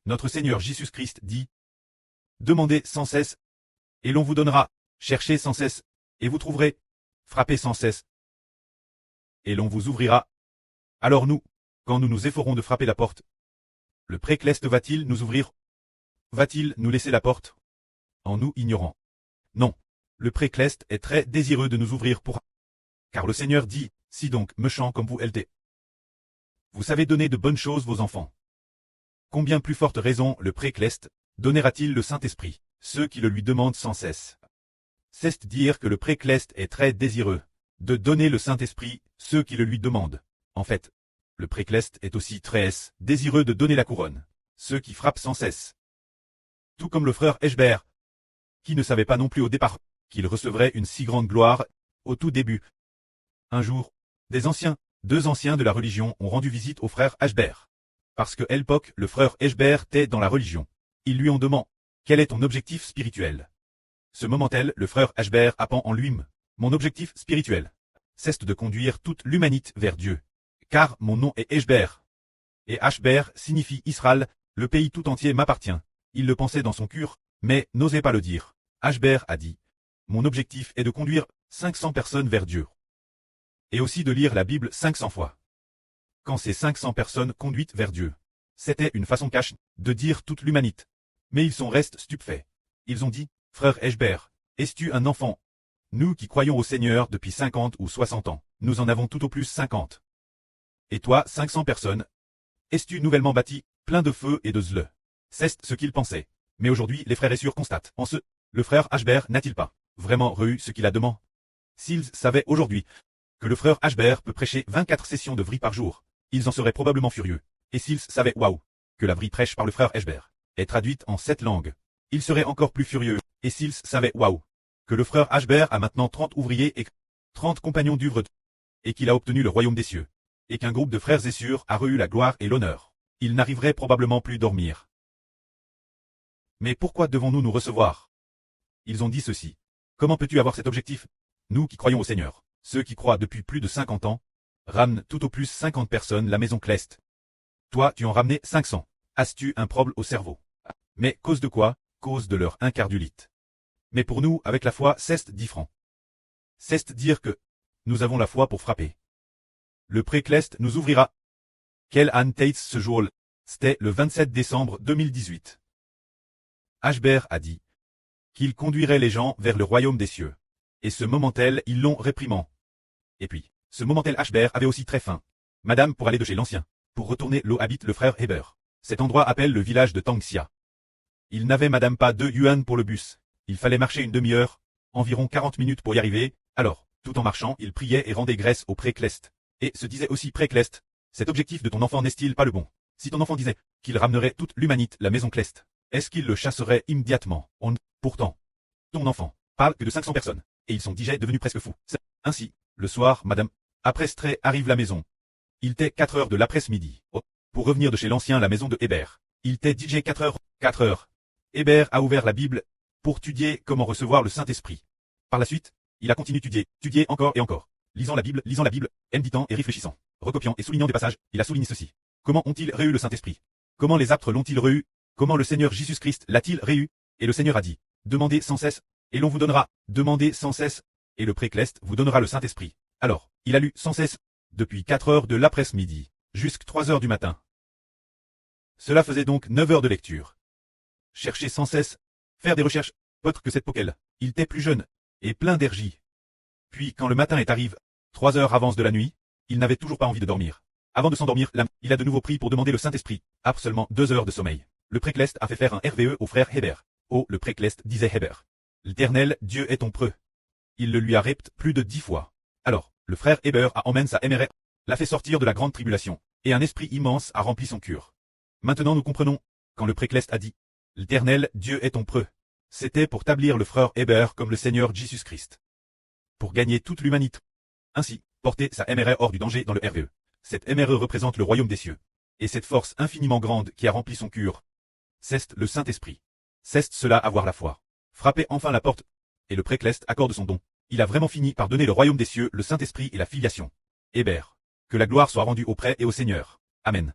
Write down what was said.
Notre Seigneur Jésus-Christ dit, demandez sans cesse, et l'on vous donnera, cherchez sans cesse, et vous trouverez, frappez sans cesse, et l'on vous ouvrira. Alors nous, quand nous nous efforons de frapper la porte, le précleste va-t-il nous ouvrir? Va-t-il nous laisser la porte? En nous ignorant. Non, le précleste est très désireux de nous ouvrir car le Seigneur dit, si donc, méchants comme vous êtes, vous savez donner de bonnes choses vos enfants. Combien plus forte raison le précleste donnera-t-il le Saint-Esprit, ceux qui le lui demandent sans cesse. C'est dire que le précleste est très désireux de donner le Saint-Esprit, ceux qui le lui demandent. En fait, le précleste est aussi très désireux de donner la couronne, ceux qui frappent sans cesse. Tout comme le frère Eschber, qui ne savait pas non plus au départ qu'il recevrait une si grande gloire au tout début. Un jour, deux anciens de la religion ont rendu visite au frère Eschber. Parce que l'époque, le frère Eschber était dans la religion. Ils lui ont demandé, quel est ton objectif spirituel? Ce moment-là, le frère Eschber apprend en lui-même, mon objectif spirituel, c'est de conduire toute l'humanité vers Dieu. Car mon nom est Eschber. Et Eschber signifie Israël, le pays tout entier m'appartient. Il le pensait dans son cœur, mais n'osait pas le dire. Eschber a dit, mon objectif est de conduire 500 personnes vers Dieu. Et aussi de lire la Bible 500 fois. Quand ces 500 personnes conduites vers Dieu, c'était une façon cache de dire toute l'humanité. Mais ils sont restés stupéfaits. Ils ont dit, frère Eschber, es-tu un enfant? Nous qui croyons au Seigneur depuis 50 ou 60 ans, nous en avons tout au plus 50. Et toi, 500 personnes, es-tu nouvellement bâti, plein de feu et de zle? C'est ce qu'ils pensaient. Mais aujourd'hui, les frères et sœurs constatent, le frère Eschber n'a-t-il pas vraiment reçu ce qu'il a demandé? S'ils savaient aujourd'hui que le frère Eschber peut prêcher 24 sessions de vrille par jour, ils en seraient probablement furieux. Et s'ils savaient, que la vrille prêche par le frère Eschber est traduite en 7 langues, ils seraient encore plus furieux. Et s'ils savaient, que le frère Eschber a maintenant 30 ouvriers et 30 compagnons d'œuvre, et qu'il a obtenu le royaume des cieux, et qu'un groupe de frères et sœurs a reçu la gloire et l'honneur, ils n'arriveraient probablement plus dormir. Mais pourquoi devons-nous nous recevoir? Ils ont dit ceci. Comment peux-tu avoir cet objectif? Nous qui croyons au Seigneur, ceux qui croient depuis plus de 50 ans, ramenent tout au plus 50 personnes la maison Cleste. Toi tu en ramenais 500. As-tu un problème au cerveau? Mais cause de quoi? Cause de leur incardulite. Mais pour nous, avec la foi, c'est différent. C'est dire que nous avons la foi pour frapper. Le précleste nous ouvrira. Quel Anne Tates ce jour-là? C'était le 27 décembre 2018. Eschber a dit qu'il conduirait les gens vers le royaume des cieux. Et ce moment-là, ils l'ont réprimand. Et puis, ce moment-là, Eschber avait aussi très faim. Madame, pour aller de chez l'ancien, pour retourner l'eau habite le frère Heber. Cet endroit appelle le village de Tangxia. Il n'avait madame pas 2 yuan pour le bus. Il fallait marcher une demi-heure, environ 40 minutes pour y arriver. Alors, tout en marchant, il priait et rendait grâce au précleste. Et se disait aussi précleste, cet objectif de ton enfant n'est-il pas le bon? Si ton enfant disait qu'il ramenerait toute l'humanité la maison Cleste, est-ce qu'il le chasserait immédiatement? Pourtant, ton enfant parle que de 500 personnes, et ils sont déjà devenus presque fous. Ainsi, le soir, madame, après Stray arrive la maison. Il était 4 heures de l'après-midi. Pour revenir de chez l'ancien la maison de Heber. Il était DJ 4 heures. 4 heures. Heber a ouvert la Bible pour étudier comment recevoir le Saint-Esprit. Par la suite, il a continué d'étudier encore et encore. Lisant la Bible, méditant et réfléchissant. Recopiant et soulignant des passages, il a souligné ceci. Comment ont-ils reçu le Saint-Esprit? Comment les apôtres l'ont-ils reçu? Comment le Seigneur Jésus-Christ l'a-t-il reçu? Et le Seigneur a dit, demandez sans cesse, et l'on vous donnera. Demandez sans cesse, et le précleste vous donnera le Saint-Esprit. Alors, il a lu sans cesse, depuis 4 heures de l'après-midi, jusqu'à 3 heures du matin. Cela faisait donc 9 heures de lecture. Chercher sans cesse, faire des recherches, autre que cette poquelle. Il était plus jeune, et plein d'énergie. Puis quand le matin est arrivé, 3 heures avance de la nuit, il n'avait toujours pas envie de dormir. Avant de s'endormir, il a de nouveau pris pour demander le Saint-Esprit. Après seulement 2 heures de sommeil. Le précleste a fait faire un RVE au frère Heber. Oh, le précleste disait Heber. L'Éternel, Dieu est ton preux. Il le lui a répété plus de 10 fois. Alors, le frère Heber a emmène sa MRE, l'a fait sortir de la grande tribulation, et un esprit immense a rempli son cœur. Maintenant nous comprenons, quand le précleste a dit, l'Éternel, Dieu est ton preux. C'était pour établir le frère Heber comme le Seigneur Jésus-Christ. Pour gagner toute l'humanité. Ainsi, porter sa MRE hors du danger dans le RVE. Cette MRE représente le royaume des cieux. Et cette force infiniment grande qui a rempli son cœur, c'est le Saint-Esprit. C'est cela avoir la foi. Frapper enfin la porte, et le précleste accorde son don. Il a vraiment fini par donner le royaume des cieux, le Saint-Esprit et la filiation. Heber. Que la gloire soit rendue auprès et au Seigneur. Amen.